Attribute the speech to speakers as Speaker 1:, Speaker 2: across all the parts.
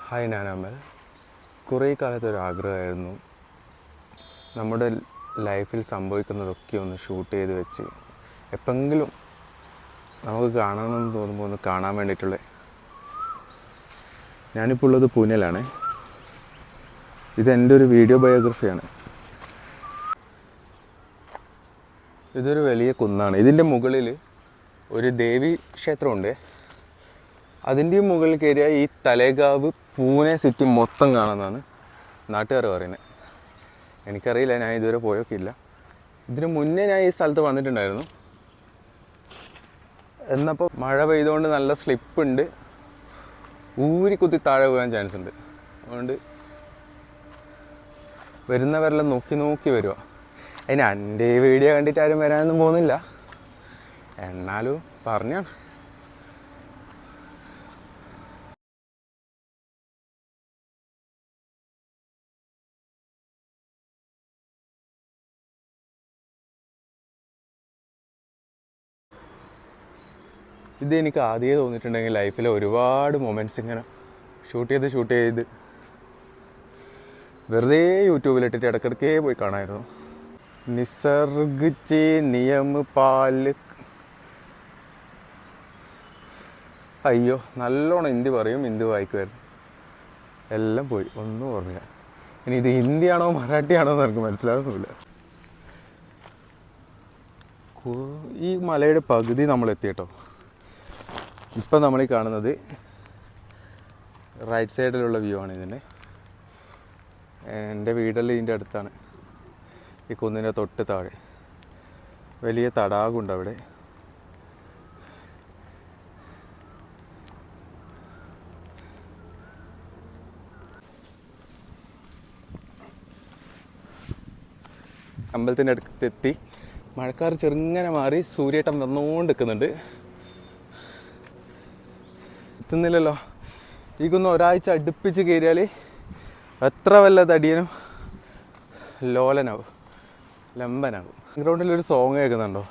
Speaker 1: Hi, ഞാൻ അമൽ. കുറേ കാലത്തൊരാഗ്രഹമായിരുന്നു നമ്മുടെ ലൈഫിൽ സംഭവിക്കുന്നതൊക്കെ ഒന്ന് ഷൂട്ട് ചെയ്ത് വെച്ച് എപ്പോഴെങ്കിലും നമുക്ക് കാണണമെന്ന് തോന്നുമ്പോൾ ഒന്ന് കാണാൻ വേണ്ടിയിട്ടുള്ള. ഞാനിപ്പോൾ ഉള്ളത് പൂനെയിലാണ്. ഇതെൻ്റെ ഒരു വീഡിയോ ബയോഗ്രഫിയാണ്. ഇതൊരു വലിയ കുന്നാണ്. ഇതിൻ്റെ മുകളിൽ ഒരു ദേവി ക്ഷേത്രമുണ്ട്. അതിൻ്റെയും മുകളിൽ കയറിയാൽ ഈ തലേഗാവ് പൂനെ സിറ്റി മൊത്തം കാണുന്നതാണ് നാട്ടുകാർ പറയുന്നത്. എനിക്കറിയില്ല, ഞാൻ ഇതുവരെ പോയൊക്കെയില്ല. ഇതിന് മുന്നേ ഞാൻ ഈ സ്ഥലത്ത് വന്നിട്ടുണ്ടായിരുന്നു. എന്നപ്പോൾ മഴ പെയ്തുകൊണ്ട് നല്ല സ്ലിപ്പുണ്ട്, ഊരിക്കുത്തി താഴെ വീഴാൻ ചാൻസ് ഉണ്ട്. അതുകൊണ്ട് വരുന്നവരെല്ലാം നോക്കി നോക്കി വരിക. അതിന് എൻ്റെ ഈ വീഡിയോ കണ്ടിട്ട് ആരും വരാനൊന്നും പോകുന്നില്ല, എന്നാലും പറഞ്ഞാണ്. ഇതെനിക്ക് ആദ്യമേ തോന്നിയിട്ടുണ്ടെങ്കിൽ ലൈഫിലെ ഒരുപാട് മൊമെൻറ്റ്സ് ഇങ്ങനെ ഷൂട്ട് ചെയ്ത് വെറുതെ യൂട്യൂബിലിട്ടിട്ട് ഇടയ്ക്കിടയ്ക്കേ പോയി കാണാമായിരുന്നു. നിസർഗിച്ച് നിയം പാല്. അയ്യോ, നല്ലോണം ഹിന്ദി പറയും, ഹിന്ദി വായിക്കുമായിരുന്നു. എല്ലാം പോയി, ഒന്നും ഓർമ്മയില്ല. ഇനി ഇത് ഹിന്ദിയാണോ മറാഠിയാണോ എന്ന് എനിക്ക് മനസ്സിലാകുന്നില്ല. ഈ മലയുടെ പകുതി നമ്മളെത്തി കേട്ടോ. ഇപ്പം നമ്മളീ കാണുന്നത് റൈറ്റ് സൈഡിലുള്ള വ്യൂ ആണ് ഇതിൻ്റെ. എൻ്റെ വീടെല്ലാം ഇതിൻ്റെ അടുത്താണ്. ഈ കുന്നിൻ്റെ തൊട്ട് താഴെ വലിയ തടാകമുണ്ട് അവിടെ. അമ്പലത്തിൻ്റെ അടുത്തെത്തി. മഴക്കാർ ചെറുങ്ങനെ മാറി സൂര്യേട്ടം വന്നുകൊണ്ട് നിൽക്കുന്നുണ്ട്. എത്തുന്നില്ലല്ലോ. ഈ കുന്ന് ഒരാഴ്ച അടുപ്പിച്ച് കയറിയാൽ എത്ര വല്ല തടിയനും ലോലനാവും, ലംബനാകും. ഗ്രൗണ്ടിലൊരു സോങ് കേൾക്കുന്നുണ്ടോ?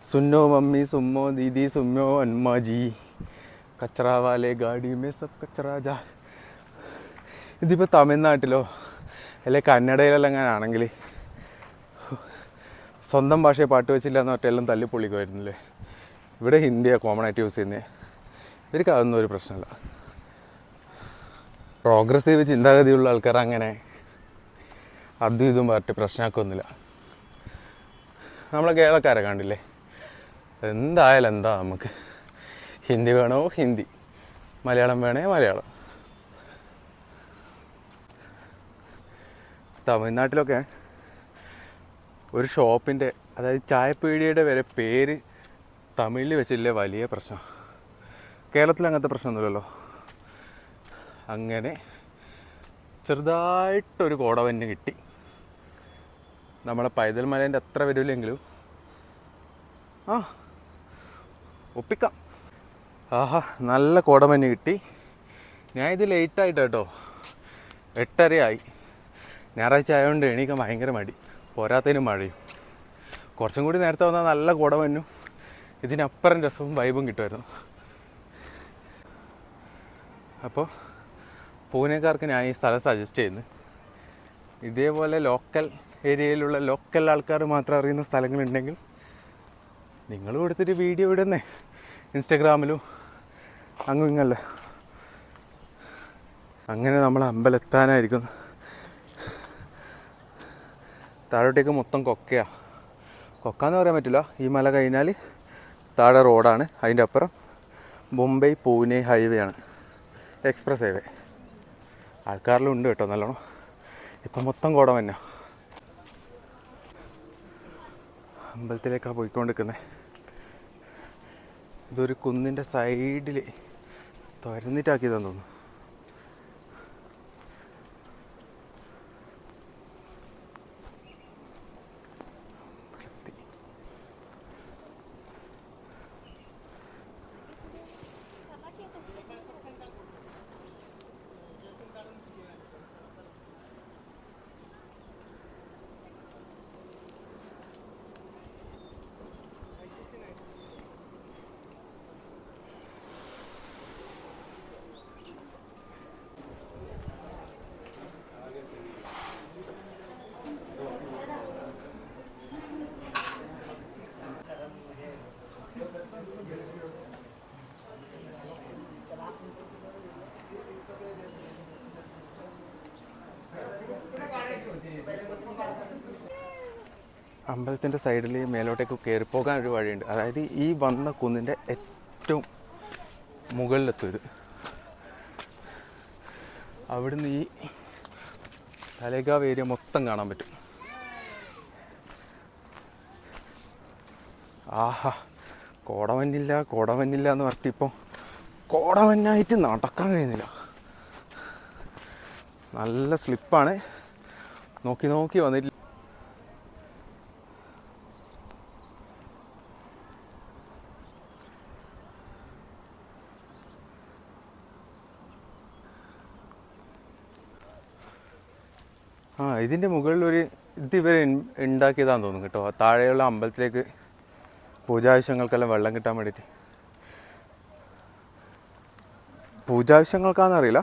Speaker 1: സുന്നോ മമ്മി സുമ്മോ ദീദി സുമ്മോ അന്മാജി കച്ചറാവാലെ ഗാഡി മേ സബ് കച്ചറാജാ. ഇതിപ്പോൾ തമിഴ്നാട്ടിലോ അല്ലെ കന്നഡയിലെല്ലാം അങ്ങനെ ആണെങ്കിൽ സ്വന്തം ഭാഷയെ പാട്ട് വെച്ചില്ല എന്ന് ഒറ്റയെല്ലാം തല്ലിപ്പൊള്ളിക്കുമായിരുന്നില്ലേ. ഇവിടെ ഹിന്ദിയാണ് കോമൺ ആയിട്ട് യൂസ് ചെയ്യുന്നത്. ഇവർക്ക് അതൊന്നും ഒരു പ്രശ്നമില്ല. പ്രോഗ്രസീവ് ചിന്താഗതിയുള്ള ആൾക്കാർ അങ്ങനെ അതും ഇതും പറഞ്ഞിട്ട് പ്രശ്നമാക്കൊന്നുമില്ല. നമ്മളെ കേരളക്കാരെ കണ്ടില്ലേ, എന്തായാലും എന്താ, നമുക്ക് ഹിന്ദി വേണോ ഹിന്ദി, മലയാളം വേണേ മലയാളം. തമിഴ്നാട്ടിലൊക്കെ ഒരു ഷോപ്പിൻ്റെ, അതായത് ചായപ്പീടിയുടെ വരെ പേര് തമിഴിൽ വെച്ചില്ലേ വലിയ പ്രശ്നം. കേരളത്തിൽ അങ്ങനത്തെ പ്രശ്നമൊന്നുമില്ലല്ലോ. അങ്ങനെ ചെറുതായിട്ടൊരു കോടമഞ്ഞ് കിട്ടി. നമ്മളെ പൈതൽ മലേൻ്റെ അത്ര വരില്ലെങ്കിലും ഒപ്പിക്കാം. ആഹാ, നല്ല കോടമഞ്ഞ് കിട്ടി. ഞാൻ ഇത് ലേറ്റായിട്ട് കേട്ടോ, 8:30 ഞായറാഴ്ച ആയതുകൊണ്ട് എണീക്കാൻ ഭയങ്കര മടി, പോരാത്തതിന് മഴയും. കുറച്ചും കൂടി നേരത്തെ വന്നാൽ നല്ല കോടമഞ്ഞും ഇതിനപ്പുറം രസവും വൈബും കിട്ടുമായിരുന്നു. അപ്പോൾ പൂനെക്കാർക്ക് ഞാൻ ഈ സ്ഥലം സജസ്റ്റ് ചെയ്യുന്നു. ഇതേപോലെ ലോക്കൽ ഏരിയയിലുള്ള ലോക്കൽ ആൾക്കാർ മാത്രം അറിയുന്ന സ്ഥലങ്ങളുണ്ടെങ്കിൽ നിങ്ങൾ കൊടുത്തിട്ട് വീഡിയോ ഇടുന്നേ ഇൻസ്റ്റഗ്രാമിലും അങ്ങും ഇങ്ങല്ല. അങ്ങനെ നമ്മൾ അമ്പലത്താനായിരിക്കുന്നു. താഴോട്ടേക്ക് മൊത്തം കൊക്കാന്ന് പറയാൻ പറ്റില്ല. ഈ മല കഴിഞ്ഞാൽ താഴെ റോഡാണ്, അതിൻ്റെ അപ്പുറം മുംബൈ പൂനെ ഹൈവേ ആണ്, എക്സ്പ്രസ് ഹൈവേ. ആൾക്കാരിലും ഉണ്ട് കേട്ടോ നല്ലോണം. ഇപ്പം മൊത്തം കോടമഞ്ഞ. അമ്പലത്തിലേക്കാണ് പോയിക്കൊണ്ടിരിക്കുന്നത്. ഇതൊരു കുന്നിൻ്റെ സൈഡിൽ തുരന്നിട്ടാക്കിയതെന്ന് തോന്നുന്നു. അമ്പലത്തിൻ്റെ സൈഡിൽ മേലോട്ടേക്ക് കയറി പോകാൻ ഒരു വഴിയുണ്ട്. അതായത് ഈ വന്ന കുന്നിൻ്റെ ഏറ്റവും മുകളിലെത്തും ഇത്. അവിടുന്ന് ഈ തലേഗാവ് ഏരിയ മൊത്തം കാണാൻ പറ്റും. ആഹാ, കോടമഞ്ഞില്ല കോടമഞ്ഞില്ല എന്ന് പറഞ്ഞിട്ട് ഇപ്പോൾ കോടമഞ്ഞായിട്ട് നടക്കാൻ കഴിയുന്നില്ല. നല്ല സ്ലിപ്പാണ്. നോക്കി നോക്കി വന്നിട്ടില്ല. ഇതിൻ്റെ മുകളിലൊരു ഇവർ ഉണ്ടാക്കിയതാന്ന് തോന്നുന്നു കേട്ടോ. താഴെയുള്ള അമ്പലത്തിലേക്ക് പൂജാവശ്യങ്ങൾക്കെല്ലാം വെള്ളം കിട്ടാൻ വേണ്ടിയിട്ട്. പൂജാവശ്യങ്ങൾക്കാണെന്നറിയില്ല,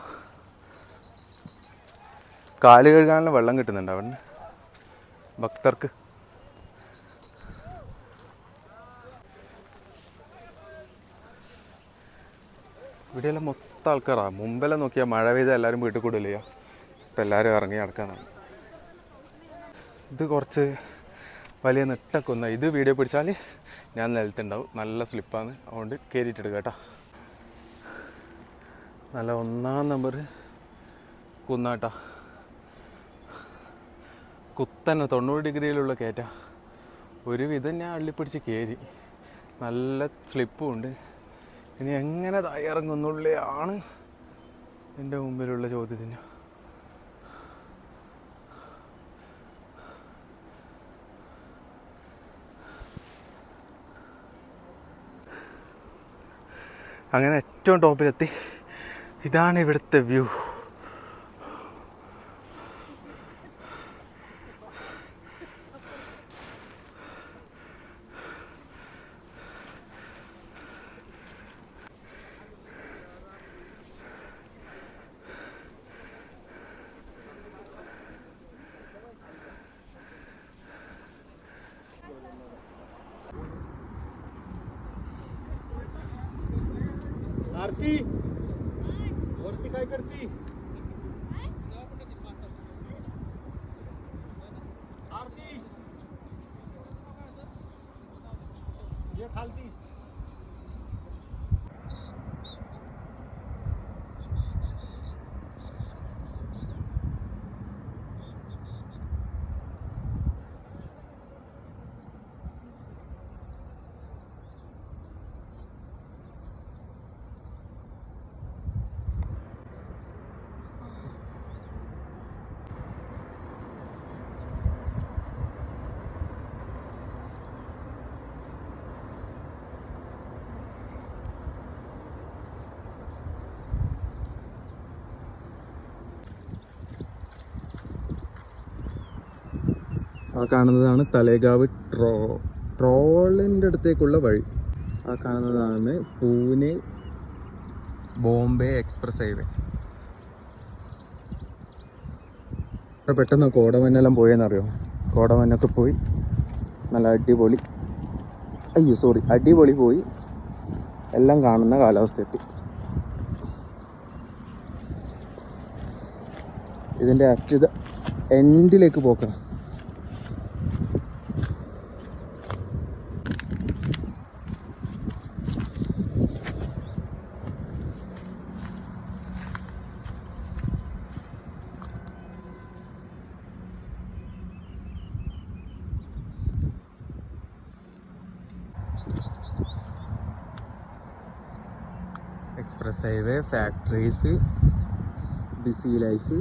Speaker 1: കാല് കഴുകാനുള്ള വെള്ളം കിട്ടുന്നുണ്ട് അവിടുന്ന് ഭക്തർക്ക്. ഇവിടെയെല്ലാം മൊത്തം ആൾക്കാരാണ്. മുമ്പെല്ലാം നോക്കിയാൽ മഴ പെയ്ത എല്ലാവരും വീട്ടിൽ കൂടില്ല. ഇപ്പം എല്ലാവരും ഇറങ്ങി നടക്കാനാണ്. ഇത് കുറച്ച് വലിയ നെട്ടൊക്കെ. ഇത് വീഡിയോ പിടിച്ചാൽ ഞാൻ നിലത്തുണ്ടാവും. നല്ല സ്ലിപ്പാണ്, അതുകൊണ്ട് കയറിയിട്ടെടുക്കുക കേട്ടോ. നല്ല 1-ാം നമ്പർ കുന്നാട്ടാ. കുത്തന്നെ 90 ഡിഗ്രിയിലുള്ള കയറ്റ. ഒരുവിധം ഞാൻ അള്ളിപ്പിടിച്ച് കയറി. നല്ല സ്ലിപ്പും ഉണ്ട്. ഇനി എങ്ങനെ താഴെ ഇറങ്ങുന്നുള്ളതാണ് എൻ്റെ മുമ്പിലുള്ള ചോദ്യത്തിന്. അങ്ങനെ ഏറ്റവും ടോപ്പിലെത്തി. ഇതാണ് ഇവിടുത്തെ വ്യൂ. आरती वरती काय करती? आरती ये खालती. ആ കാണുന്നതാണ് തലേഗാവ് ട്രോളിൻ്റെ അടുത്തേക്കുള്ള വഴി. ആ കാണുന്നതാണ് പൂനെ ബോംബെ എക്സ്പ്രസ് ഹൈവേ. പെട്ടെന്ന് കോടമഞ്ഞെല്ലാം പോയെന്നറിയോ? കോടമഞ്ഞൊക്കെ പോയി നല്ല അടിപൊളി പോയി. എല്ലാം കാണുന്ന കാലാവസ്ഥ എത്തി. ഇതിൻ്റെ അറ്റ് എൻഡിലേക്ക് പോക്കണം. Express highway, factories, busy life.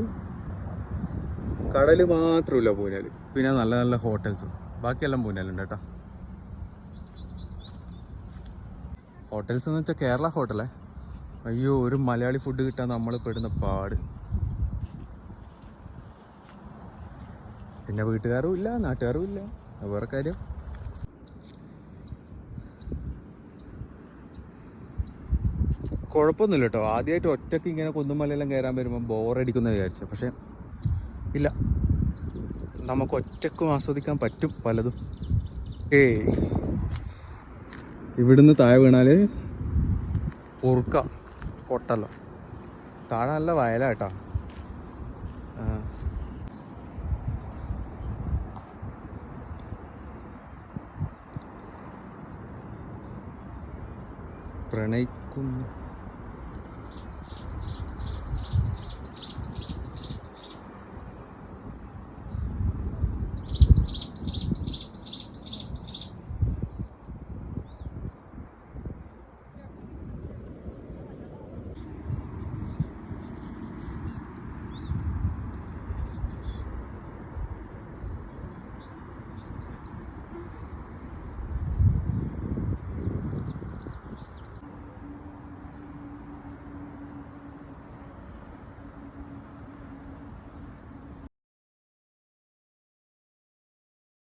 Speaker 1: കടൽ മാത്രമില്ല പൂനെയിൽ, പിന്നെ നല്ല നല്ല ഹോട്ടൽസും. ബാക്കിയെല്ലാം പൂനെയിലുണ്ട് കേട്ടോ. ഹോട്ടൽസ് എന്ന് വെച്ചാൽ കേരള ഹോട്ടലേ. അയ്യോ, ഒരു മലയാളി ഫുഡ് കിട്ടാൻ നമ്മൾ പെടുന്ന പാട്. പിന്നെ വീട്ടുകാരും ഇല്ല, നാട്ടുകാരും ഇല്ല, അത് വേറെ കാര്യം. കുഴപ്പമൊന്നുമില്ല കേട്ടോ. ആദ്യമായിട്ട് ഒറ്റയ്ക്ക് ഇങ്ങനെ കുന്നുമലയെല്ലാം കയറാൻ വരുമ്പോൾ ബോറടിക്കുന്ന വിചാരിച്ചു. പക്ഷെ ഇല്ല, നമുക്ക് ഒറ്റയ്ക്കും ആസ്വദിക്കാൻ പറ്റും പലതും. ഇവിടുന്ന് താഴെ വീണാൽ പൊട്ടല്ലോ. താഴെ നല്ല വയലാട്ടോ. പ്രണയിക്കുന്നു.